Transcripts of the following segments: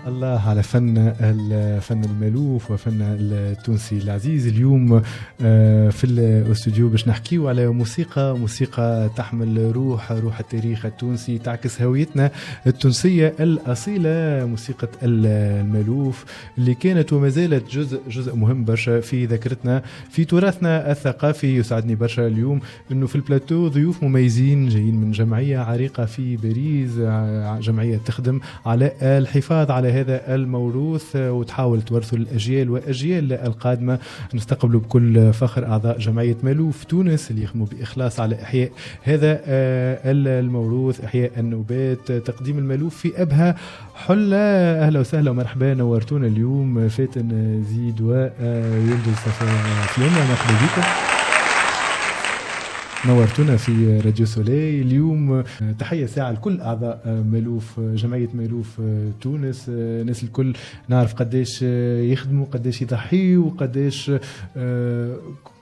الله على فن المألوف وفن التونسي العزيز. اليوم في الاستوديو باش نحكيو على موسيقى تحمل روح التاريخ التونسي، تعكس هويتنا التونسية الأصيلة. موسيقى المألوف اللي كانت وما زالت جزء مهم برشا في ذاكرتنا، في تراثنا الثقافي. يسعدني برشا اليوم انه في البلاتو ضيوف مميزين جايين من جمعية عريقة في باريس، جمعية تخدم على الحفاظ على هذا الموروث وتحاول تورثه الأجيال وأجيال القادمة. نستقبل بكل فخر أعضاء جمعية مألوف تونس اللي يخدموا بإخلاص على إحياء هذا الموروث، إحياء النوبات، تقديم المألوف في أبهى حلة. أهلا وسهلا ومرحبا، نورتونا اليوم فاتن زيد ويلدز صفيان، مرحبا بكم، نورتونا في راديو سولي اليوم. تحية ساعة لكل أعضاء مألوف، جمعية مألوف تونس. الناس الكل نعرف قديش يخدموا، قديش يضحيوا، قديش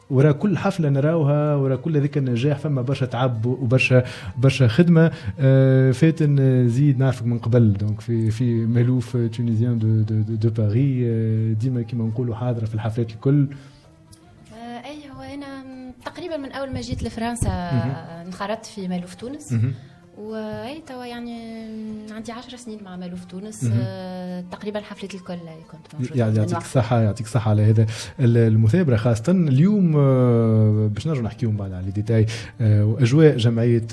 وراء كل حفلة نراوها، وراء كل ذيك النجاح فما برشا تعب وبرشا خدمة. فاتن زيد نعرفك من قبل دونك في مألوف تونيزيان دو باري، ديما كما نقولوا حاضرة في الحفلات الكل. تقريبا من اول ما جيت لفرنسا انخرطت في مألوف تونس، واي توا يعني عندي 10 سنين مع مألوف تونس. تقريبا حفلة الكل كنت موجودة. يعطيك الصحة على هذا المثابرة. خاصة اليوم باش نرجع نحكيو بعد على ديتاي واجواء جمعية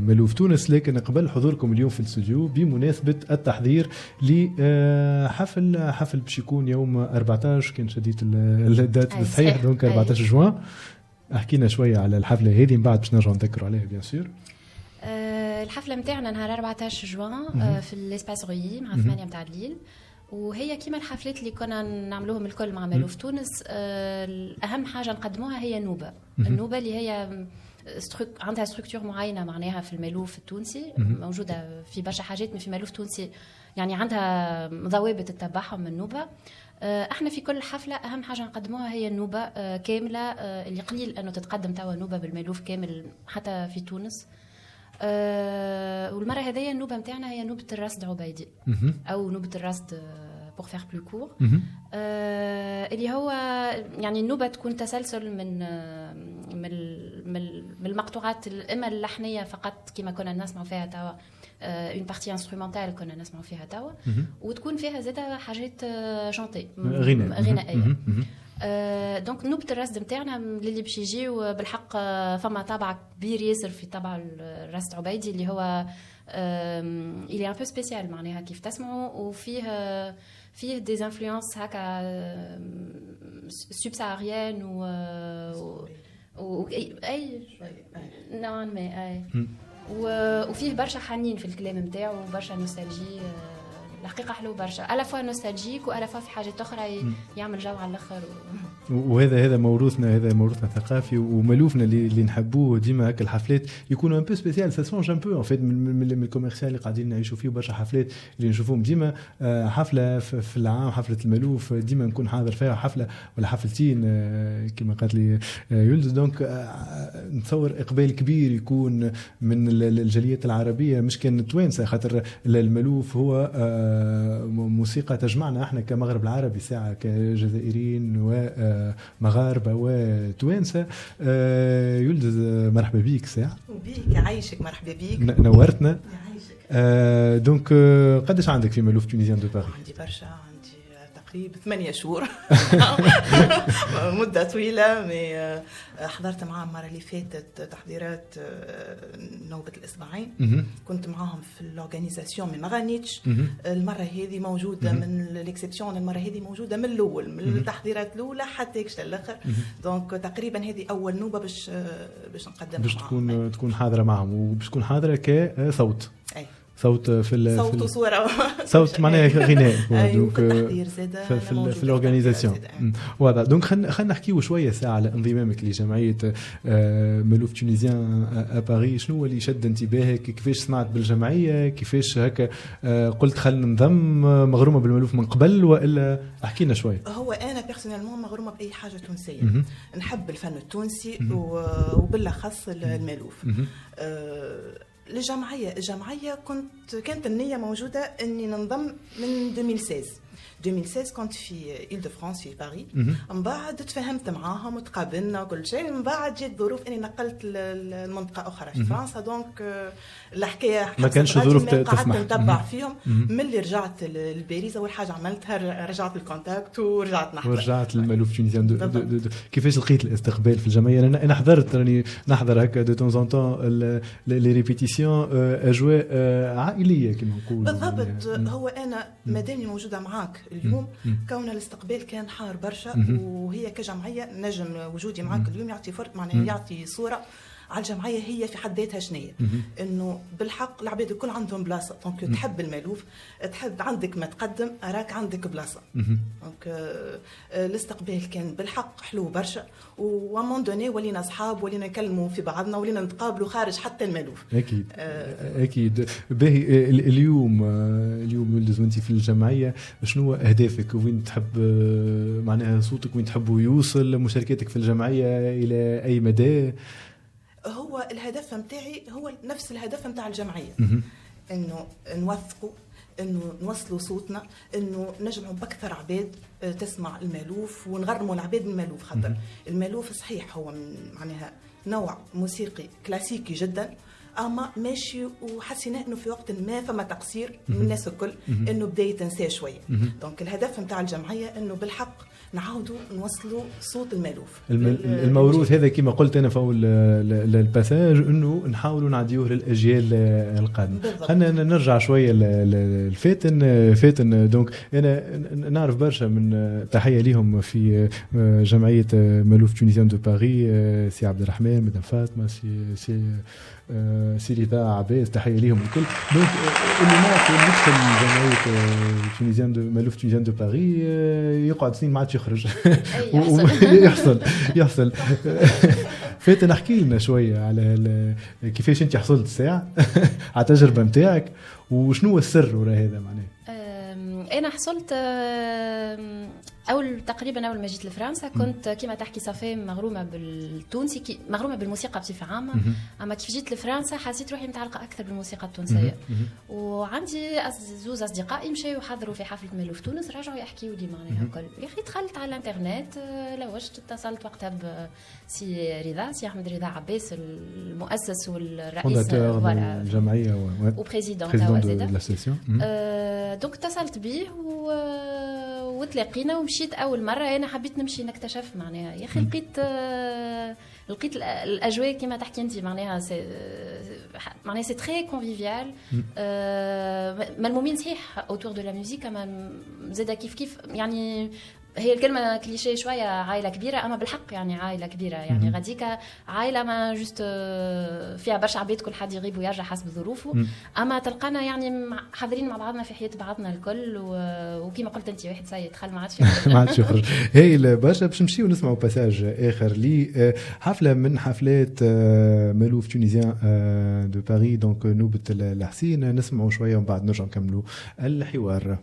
مألوف تونس، لكن قبل حضوركم اليوم في الاستوديو بمناسبة التحضير لحفل باش يكون يوم 14، كان شديد الدات الصحيح دونك 14 جوان. احكينا شويه على الحفله هذه، من بعد باش نرجع نذكروا عليها بيان سور. الحفله نتاعنا نهار 14 جوان في الاسباس روي مع 8 نتاع الليل، وهي كيما الحفلات اللي كنا نعملوهم الكل مع مألوف تونس. اهم حاجه نقدموها هي النوبه اللي هي عندها ستركتور معينه معناها في المألوف التونسي، موجوده في برشا حاجات في مألوف تونسي يعني عندها ضوابط تتبعهم من النوبه. احنا في كل حفله اهم حاجه نقدموها هي النوبه كامله، اللي قليل انه تتقدم توا نوبه بالمألوف كامل حتى في تونس. والمره هذه النوبه نتاعنا هي نوبه الرصد عبيدي او نوبه الرصد pour faire plus court. اللي هو يعني النوبه تكون تسلسل من المقطوعات اما اللحنيه فقط كما كنا نسمع فيها توا، une partie instrumentale كنا نسمع فيها توا، وتكون فيها زاده حاجات شانتي غنائيه. دونك نوبة الرصد نتاعنا للي باش يجيو بالحق فما طابع كبير ياسر في طابع الرصد عبيدي اللي هو il est un peu spécial معناها كيف تسمعوا، وفيه دي انفلونس هكا سوبساهاريان و اي نوعا ما اي، وفيه برشا حنين في الكلام نتاعو وبرشا نوستالجي. الحقيقه حلو برشا، الا فوا نوستالجيك والا فوا في حاجات اخرى يعمل جو على الاخر. وهذا موروثنا، هذا موروثنا الثقافي وملوفنا اللي نحبوه ديما. هكا الحفلات يكونوا ان بو سبيسيال، سا سونج ان بو ان فيت من الكوميرسيال اللي قاعدين نعيشوا فيه. برشا حفلات اللي نشوفوهم ديما حفله في العام، حفله الملوف ديما نكون حاضر فيها، حفله ولا حفلتين كما قالت لي يولد. دونك نتصور اقبال كبير يكون من الجاليات العربيه، مش كان توانسه، خاطر الملوف هو موسيقى تجمعنا احنا كمغرب العربي ساعة، كجزائريين ومغاربة وتوانسة. يلدز مرحبا بيك ساعة. وبيك عايشك، مرحبا بيك، نورتنا. دونك قديش عندك في مألوف تونيزيان دو باري؟ عندي برشا، عندي تقريبا 8 شهور مدة طويلة. حضرت معاهم المرة اللي فاتت تحضيرات نوبة الإصبعين، كنت معاهم في الأورغانيزاسيون، ما غنيتش. المرة هذه موجودة من الإكسبسيون، المرة هذه موجودة من الأول، من التحضيرات الأولى حتى يكشت الآخر. دونك تقريبا هذه أول نوبة باش نقدمها، باش تكون حاضرة معهم، وباش تكون حاضرة كصوت. أي صوت صوت وصورة صوت معناها غناء. دونك التحضير زاده في الاورغانيزاسيون واضح. دونك خلينا نحكيو شويه ساعه على انضمامك لجمعيه مألوف تونيزيان باريس. شنو هو اللي شد انتباهك؟ كيفاش سمعت بالجمعيه؟ كيفاش هكا قلت خلينا ننضم؟ مغرومه بالمألوف من قبل والا احكي لنا شويه؟ هو انا بيرسونيلمون مغرومه باي حاجه تونسيه، نحب الفن التونسي وبالاخص المألوف. الجمعية كانت النية موجودة أني ننضم من 2016 كنت في إيل دو فرانس في باريس. من بعد تفاهمت معاهم وتقابلنا وكل شيء. من بعد جيت ظروف أني نقلت لمنطقة أخرى في فرنسا. دونك الحكاية ما كانش ظروف تسمح. قعدت نتبع فيهم. من اللي رجعت لباريس أول حاجة عملتها رجعت الكونتاكت ورجعت نحضر. ورجعت للمألوف تونيزيان. كيفاش لقيت الاستقبال في الجمعية؟ أنا حضرت راني نحضر هكا دو تون زون طون لي ريبيتيسيون أجواء عائلية كما نقول. بالضبط. هو أنا مادامي موجودة معاك اليوم كون الاستقبال كان حار برشا وهي كجمعية نجم وجودي معاك اليوم يعطي فرق معناه يعطي صورة على الجمعية هي في حد ذاتها شنية. إنه بالحق العباد الكل عندهم بلاصة. دونك تحب المألوف تحب عندك ما تقدم أراك عندك بلاصة. دونك الاستقبال كان بالحق حلو برشا ومون دوني ولينا أصحاب ولينا نكلموا في بعضنا ولينا نتقابلوا خارج حتى المألوف. أكيد أكيد. باهي اليوم يلدز وانت في الجمعية شنو أهدافك وين تحب معناها صوتك وين تحبوا يوصل مشاركتك في الجمعية إلى أي مدى؟ هو الهدف متاعي هو نفس الهدف متاع الجمعية. إنه نوثقوا إنه نوصلوا صوتنا إنه نجمعوا بأكثر عباد تسمع المألوف ونغرموا العباد من المألوف. خاطر المألوف صحيح هو معناها نوع موسيقي كلاسيكي جدا أما ماشي وحسينا إنه في وقت ما فما تقصير من الناس الكل إنه بدأ يتنسى شوية. دونك الهدف متاع الجمعية إنه بالحق نعاودوا نوصلوا صوت المألوف الموروث هذا كما قلت أنا في أول الباساج إنه نحاولوا نعديوه للأجيال القادمة. خلينا نرجع شوية الفاتن. دونك أنا نعرف برشا من تحية لهم في جمعية مألوف تونيزيان دو باريس سي عبد الرحمن مدام فاطمة سي رضا عباس تحية لهم الكل. دونك اللي نعرف ندخل جمعية تونيزيان دو مألوف تونيزيان دو باريس يقعد سنين ما عادش يخرج. يحصل. فات نحكي لنا شوية على كيفاش انت حصلت الساعة على التجربة متاعك وشنو السر وراء هذا معناه. أنا حصلت تقريبا أول ما جيت لفرنسا كنت كما تحكي صافي مغرومة بالتونسي مغرومة بالموسيقى بصفة عامة. أما كيف جيت لفرنسا حسيت روحي متعلقة أكثر بالموسيقى التونسية. وعندي زوز أصدقائي مشاو يحضروا في حفلة مألوف تونس رجعوا يحكيوا لي معناها الكل. يا أخي دخلت على الإنترنت لوجت اتصلت وقتها بسي رضا سي أحمد رضا عباس المؤسس والرئيس الجمعية وبريزيدون تاع زيدا. دونك اتصلت به وتلاقينا ومشيت اول مره. انا حبيت نمشي نكتشف معناها يا اخي لقيت الاجواء كما تحكي انت معناها سي تري كونفيفيال. ملمومين صحيح اوتور دو لا ميوزيك اما زاد كيف يعني هي الكلمة كليشيه شوية عائلة كبيرة أما بالحق يعني عائلة كبيرة يعني غاديك عائلة ما جست فيها برشا عباد كل حد يغيب ويرجع حسب ظروفه. أما تلقانا يعني حاضرين مع بعضنا في حياة بعضنا الكل وكما قلت أنت واحد سيد دخل ما عادش يخرج. هاي برشا باش نمشيو ونسمعوا باساج آخر لي حفلة من حفلات مألوف تونيزيان دو باريس. دونك نوبة الحسين نسمعوا شوية ومن بعد نرجع نكملوا الحوار.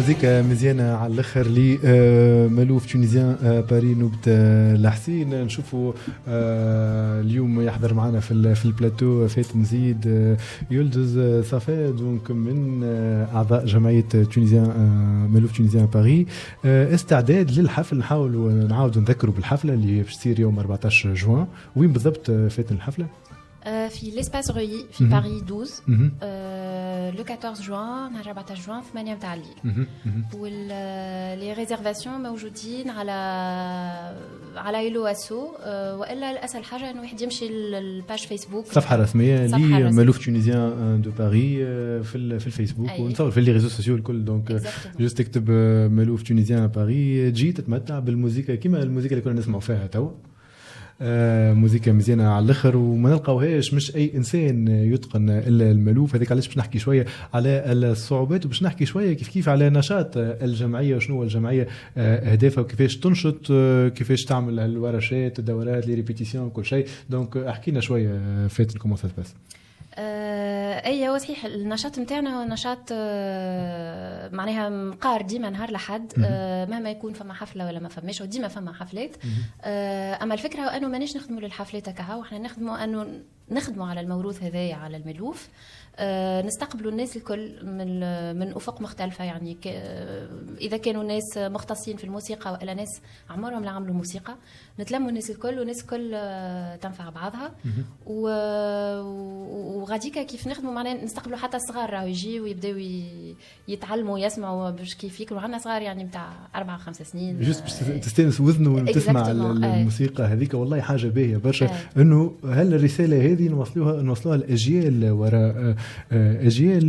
موسيقى مزيانة على الاخر لي ملوف تونيزيان باري نوبة الحسين. نشوفوا اليوم يحضر معنا في البلاتو فات مزيد يلدز صفا دونك من اعضاء جمعية تونيزيان ملوف تونيزيان باري. استعداد للحفل، نحاولوا نعاودوا نذكروا بالحفلة اللي باش تصير يوم 14 جوان. وين بالضبط فات الحفلة؟ في ليسباس روي في باري 12 لو 14 جوان نهار 14 جوان في 8 تاع الليل. واللي ريزيرفاسيون موجودين على يلو اسو، والا الاسهل حاجه انه واحد يمشي للباج فيسبوك، صفحه رسميه لي ملوف تونيزيان دو باري في الفيسبوك ونصور في لي ريزو سوسيو الكل. دونك جوست تكتب ملوف تونيزيان باري تجي تتمتع بالموسيقى كيما الموسيقى اللي كنا نسمعوا فيها توا. موسيقى مزيانة على الاخر وما نلقاوهاش، مش اي انسان يتقن الا الملوف. هذيك علاش باش نحكي شويه على الصعوبات وباش نحكي شويه كيف على نشاط الجمعيه وشنو الجمعيه اهدافها وكيفاش تنشط، كيفاش تعمل الورشات الدورات لي ريبيتيسيون كل شيء. دونك احكي لنا شويه فاتن كومون سا بس. اي هو صحيح النشاط نتاعنا هو نشاط معناها مقار ديما نهار لحد، مهما يكون فما حفله ولا ما فماش وديما فما حفلات. اما الفكره هو انه مانيش نخدموا للحفلات هكا، وحنا نخدموا على الموروث هذايا على الملوف. نستقبلوا الناس الكل من افق مختلفه، يعني اذا كانوا ناس مختصين في الموسيقى والا ناس عمرهم لا عملوا موسيقى، نتلموا الناس الكل والناس الكل تنفع بعضها. وغاديكا كيف نخدموا معناها نستقبلوا حتى الصغار راهو يجيوا ويبداو يتعلموا يسمعوا باش كيف يكونوا عندنا صغار يعني نتاع 4 5 سنين جست باش تستانس وذنه وتسمع الموسيقى هذيك. والله حاجه باهيه برشا انه هل الرساله هذه نوصلوها الاجيال وراء اجيال.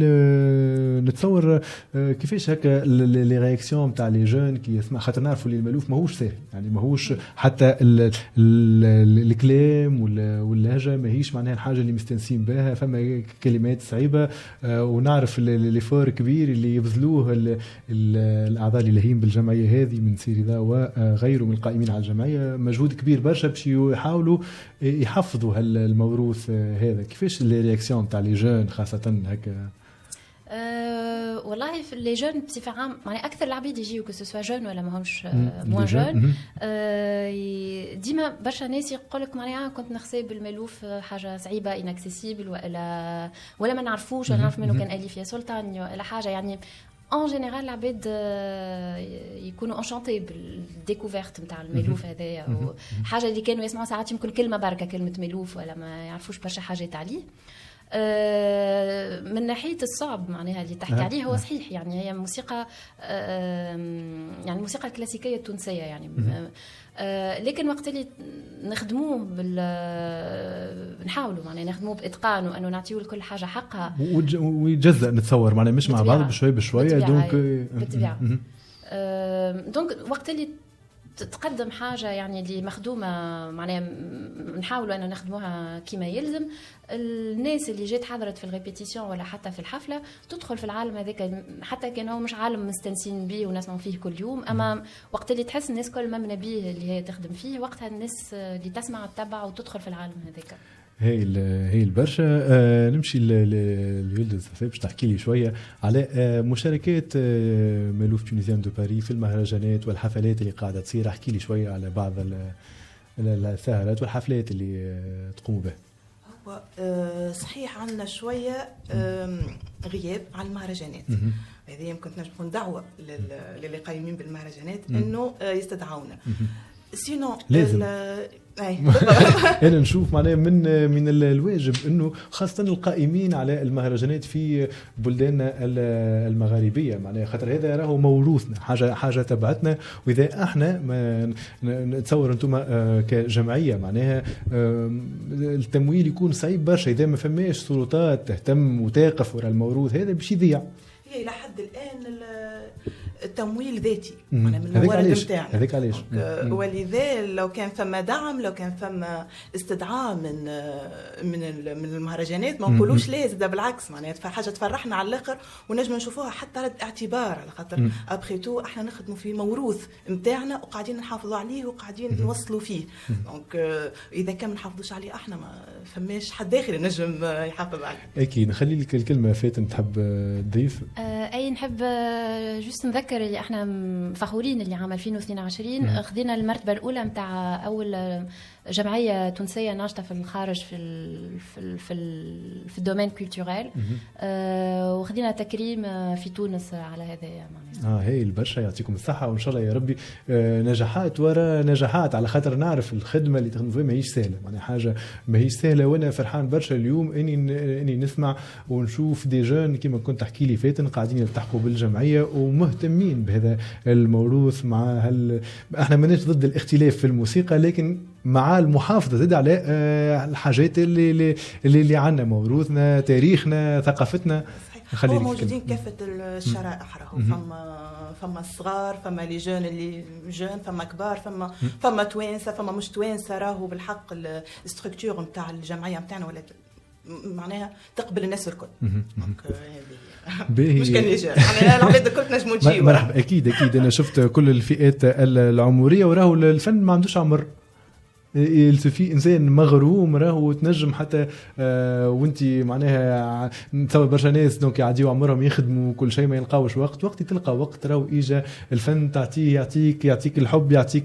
نتصور كيفاش هكا لي رياكسيون تاع لي جون كي يسمع، خاطر نعرفوا اللي الملوف ماهوش سهل، يعني ماهوش حتى الكلام واللهجه ماهيش معناها الحاجه اللي مستنسين بها، فما كلمات صعيبه. ونعرف ليفور كبير اللي يبذلوه الاعضاء اللي لاهين بالجمعيه هذه من سيريدا وغيره من القائمين على الجمعيه، مجهود كبير برشا باش يحاولوا يحفظوا الموروث هذا. كيفاش لي رياكسيون تاع لي جون خاصه هكا؟ والله في لي جون بصفه عام يعني اكثر العبيد يجيو كو سوا جون ولا ماهمش موان جون. ديما برشا ناس يقول لك معناها كنت نحسب الملوف حاجه صعيبه اناكسيسيبل ولا ما نعرفوش، نعرف منه كان الف يا سلطان ولا حاجه. يعني ان جينيرال العباد يكونوا انشانتي بالديكوفيرت نتاع الملوف هذايا، حاجه اللي كانوا يسمعوا ساعات يمكن كلمه بركه كلمه ملوف ولا ما يعرفوش برشا حاجات عليه. من ناحيه الصعب معناها اللي تحكي عليه هو صحيح، يعني هي موسيقى يعني الموسيقى الكلاسيكيه التونسيه يعني. لكن وقت اللي نخدموه نحاولوا معناها نخدموه باتقان وانه نعطيو لكل حاجه حقها ويجزأ نتصور معناها مش مع بعض بشويه دونك بالطبيعه. دونك وقت اللي تقدم حاجه يعني اللي مخدومه معناها نحاولوا انه نخدموها كما يلزم. الناس اللي جات حضرت في الريبيتيسيون ولا حتى في الحفله تدخل في العالم هذاك، حتى كان هو مش عالم مستنسين به ونسمعوا فيه كل يوم، اما وقت اللي تحس الناس كل ما من بيه اللي هي تخدم فيه، وقتها الناس اللي تسمع تتبع وتدخل في العالم هذاك. هي البرشا. نمشي ليلدز صفا باش تحكي لي شويه على مشاركات ملوف تونيزيان دو باري في المهرجانات والحفلات اللي قاعده تصير. احكي لي شويه على بعض السهرات والحفلات اللي تقوموا بها. هو صحيح عندنا شويه غياب على المهرجانات. هذه يمكن تكون دعوه للي قايمين بالمهرجانات انه يستدعونا. سينو لازم أنا نشوف معناه من الواجب إنه خاصة القائمين على المهرجانات في بلداننا المغاربية معناه، خاطر هذا راهو موروثنا، حاجة تبعتنا. وإذا إحنا ما نتصور أنتم كجمعية معناها التمويل يكون صعيب برشا إذا ما فماش سلطات تهتم وتقف وراء الموروث هذا باش يضيع. هي إلى حد الآن تمويل ذاتي من الموارد نتاعنا. هذاك علاش ولذا لو كان ثم دعم، لو كان ثم استدعاء من المهرجانات ما نقولوش لا، زاد بالعكس معناها حاجه تفرحنا على الاخر ونجم نشوفوها حتى رد اعتبار، على خاطر ابخي تو احنا نخدموا في موروث نتاعنا وقاعدين نحافظوا عليه وقاعدين نوصلوا فيه. دونك اذا كان ما نحافظوش عليه احنا ما فماش حد داخل ينجم يحافظ عليه. اكيد. نخلي لك الكلمه فاتن، تحب تضيف؟ اي نحب جوست نذكر اللي احنا فخورين اللي عام 2022 خذينا المرتبه الاولى نتاع اول جمعيه تونسيه ناشطه في الخارج في الدومين كولتوريل، وخذينا تكريم في تونس على هذا معناها. هي البرشا، يعطيكم الصحه وان شاء الله يا ربي نجاحات ورا نجاحات، على خاطر نعرف الخدمه اللي تخدموا فيها ماهيش سهله، معناها حاجه ماهيش سهله. وانا فرحان برشا اليوم اني نسمع ونشوف دي جون كما كنت تحكي لي فاتن قاعدين يلتحقوا بالجمعيه ومهتمين بهذا الموروث. مع احنا ماناش ضد الاختلاف في الموسيقى، لكن مع المحافظه زاد على الحاجات اللي عندنا، موروثنا، تاريخنا، ثقافتنا. هو موجودين كافه الشرائح، راهو فما الصغار، فما لي جون اللي جون، فما كبار، فما توانسه، فما مش توانسه. راهو بالحق الاستركتور نتاع الجمعيه نتاعنا ولا معناها تقبل الناس الكل. مش كان يجي يعني العباد الكل نجموا تجيو. مرحبا. اكيد انا شفت كل الفئات العمريه، وراهو الفن ما عندوش عمر، في انسان مغروم راهو تنجم حتى وانت معناها تصور برشا ناس دونك يعديوا عمرهم يخدموا كل شيء ما يلقاوش وقت تلقى وقت راهو اجا الفن تعطيه يعطيك الحب، يعطيك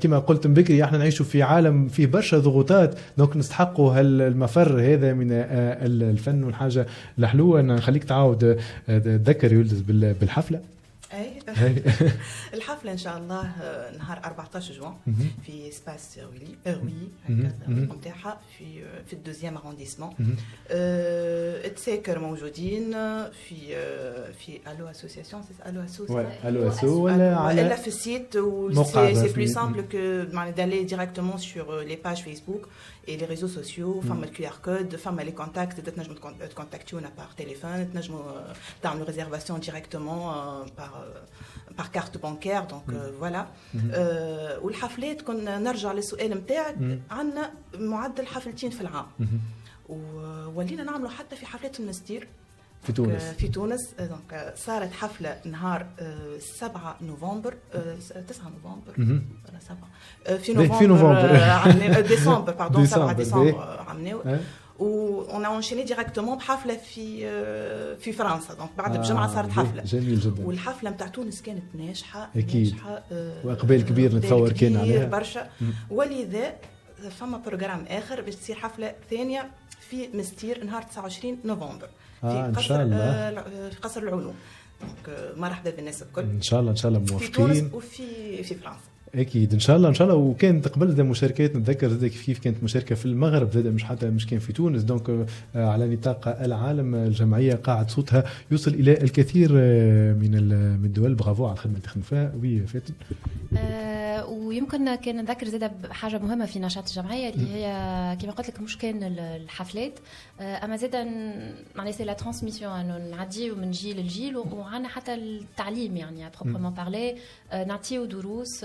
كما قلت بكري احنا نعيشوا في عالم فيه برشا ضغوطات، دونك نستحقوا المفر هذا من الفن والحاجه الحلوه. نخليك تعاود تذكر يولدز بالحفله. الحفلة إن شاء الله نهار 14 جوان في سباس روي هكذا متاحة في الدوزيام أرونديسمون. التساكر موجودين في ألو أسوسياسيون، ألو أسو ولا على في السيت. سي بلو سامبل كو معناها دالي ديريكتومون سور لي باج فيسبوك et les réseaux sociaux. فما الكيو ار كود، فما لي كونتاكت، تنجموا تكونتاكتونا بار تليفون، تنجموا تعملوا ريزيرفاسيون ديريكتومون بار كارت بانكير. دونك فوالا. والحفلات كنا نرجع للسؤال نتاعك، عندنا معدل حفلتين في العام، وولينا نعملوا حتى في حفلات المستير في تونس. دونك صارت حفله نهار 7 نوفمبر 9 نوفمبر ولا 7 في نوفمبر ديسمبر باردون 7 ديسمبر عملناو. وأنا انشيني ديريكتومون بحفله في فرنسا. دونك بعد بجمعه صارت حفله جميل جدا. والحفله نتاع تونس كانت ناجحه واقبال كبير نتصور كان عليها برشا. ولذا فما بروجرام اخر باش تصير حفله ثانيه في مستير نهار 29 نوفمبر في قصر في قصر العلوم. مرحبا بالناس الكل ان شاء الله موافقين. في تونس وفي فرنسا اكيد ان شاء الله. وكانت قبل ذا مشاركات نتذكر زاد كيف كانت مشاركه في المغرب زاد، مش كان في تونس. دونك على نطاق العالم الجمعيه قاعد صوتها يوصل الى الكثير من الدول. برافو على الخدمه اللي تخدم فيها. وي فاتن. ويمكن كان نذكر زاد حاجه مهمه في نشاط الجمعيه اللي هي كما قلت لك مش كان الحفلات، اما زاد معناها سي لا ترانسميسيون، انه نعديو من جيل لجيل، وعندنا حتى التعليم يعني بروبرمون بارلي، نعطيو دروس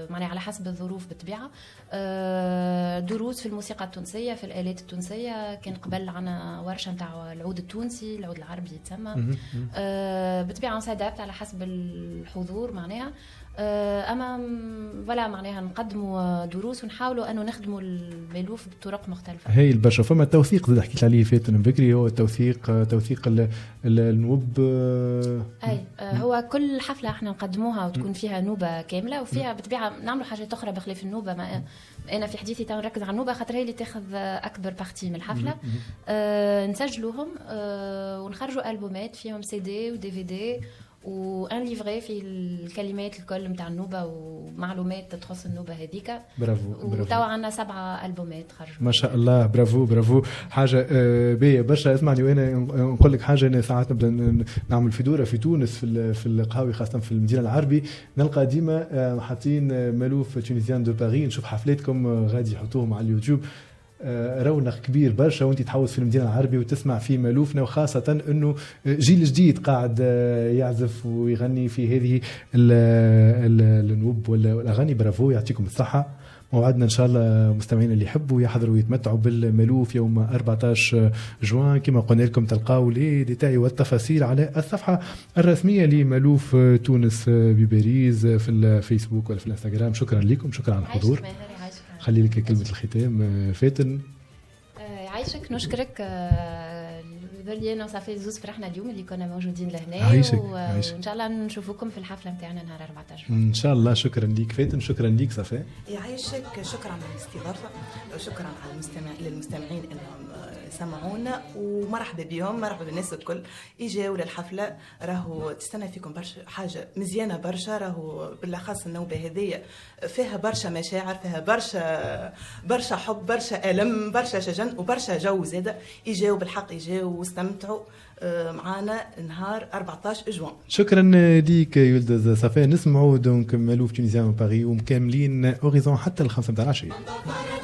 معناها على حسب الظروف بالطبيعه. دروس في الموسيقى التونسيه، في الآلات التونسيه. كان قبل عنا ورشه نتاع العود التونسي، العود العربي يتسمى. بالطبيعه نسادابت على حسب الحضور معناها. اما فوالا معناها نقدموا دروس ونحاولوا انه نخدموا المألوف بطرق مختلفه. هي البرشا. فما التوثيق زاد حكيت عليه فاتن بكري، هو توثيق النوب. هو كل حفله احنا نقدموها وتكون فيها نوبه كامله، وفيها بالطبيعه نعملوا حاجات اخرى بخلاف النوبه. ما انا في حديثي تنركز على النوبه خاطر هي اللي تاخذ اكبر بارتي من الحفله. نسجلوهم ونخرجوا البومات فيهم سي دي ودي في دي وان ليفري في الكلمات الكل نتاع النوبه ومعلومات تخص النوبه هذيك. برافو. وتوا عندنا 7 البومات خرجوا ما شاء الله. برافو حاجه باهيه برشا. اسمعني وانا نقول لك حاجه، انا ساعات نبدا نعمل في دوره في تونس في القهاوي خاصه في المدينه العربي، نلقى ديما حاطين مالوف تونيزيان دو باريس. نشوف حفلاتكم غادي يحطوهم على اليوتيوب. رونق كبير برشا وانت تحوس في المدينه العربيه وتسمع في مالوفنا، وخاصه انه جيل جديد قاعد يعزف ويغني في هذه النوب والاغاني. برافو، يعطيكم الصحه. موعدنا ان شاء الله مستمعينا اللي يحبوا يحضروا ويتمتعوا بالمالوف يوم 14 جوان. كما قلنا لكم تلقاو لي ديتاي والتفاصيل على الصفحه الرسميه لمالوف تونس بباريس في الفيسبوك ولا في الانستغرام. شكرا لكم، شكرا على الحضور. خلي لك كلمه الختام فاتن. عايشك، نشكرك ذلينا صافي زوز فرحنا اليوم اللي كنا موجودين لهنا. عايشك. وان شاء الله نشوفكم في الحفله نتاعنا نهار 14 ان شاء الله. شكرا ليك فاتن، شكرا ليك صفاء. يعيشك، شكرا على الاستضافه وشكرا على للمستمعين انهم سمعونا، ومرحبا بهم، مرحبا بالناس الكل يجاوا للحفله. راهو تستنى فيكم برشا حاجه مزيانه برشا، راهو بالاخص النوبه هذه فيها برشا مشاعر، فيها برشا حب، برشا الم، برشا شجن وبرشا جو زاده. يجاوا بالحق، يجاوا واستمتعوا معانا نهار 14 جوان. شكرا ليك يلدز صفاء. نسمعوا دونك مالوف تونيزيان باريس ومكملين اوريزون حتى ال5 متاع العشيه.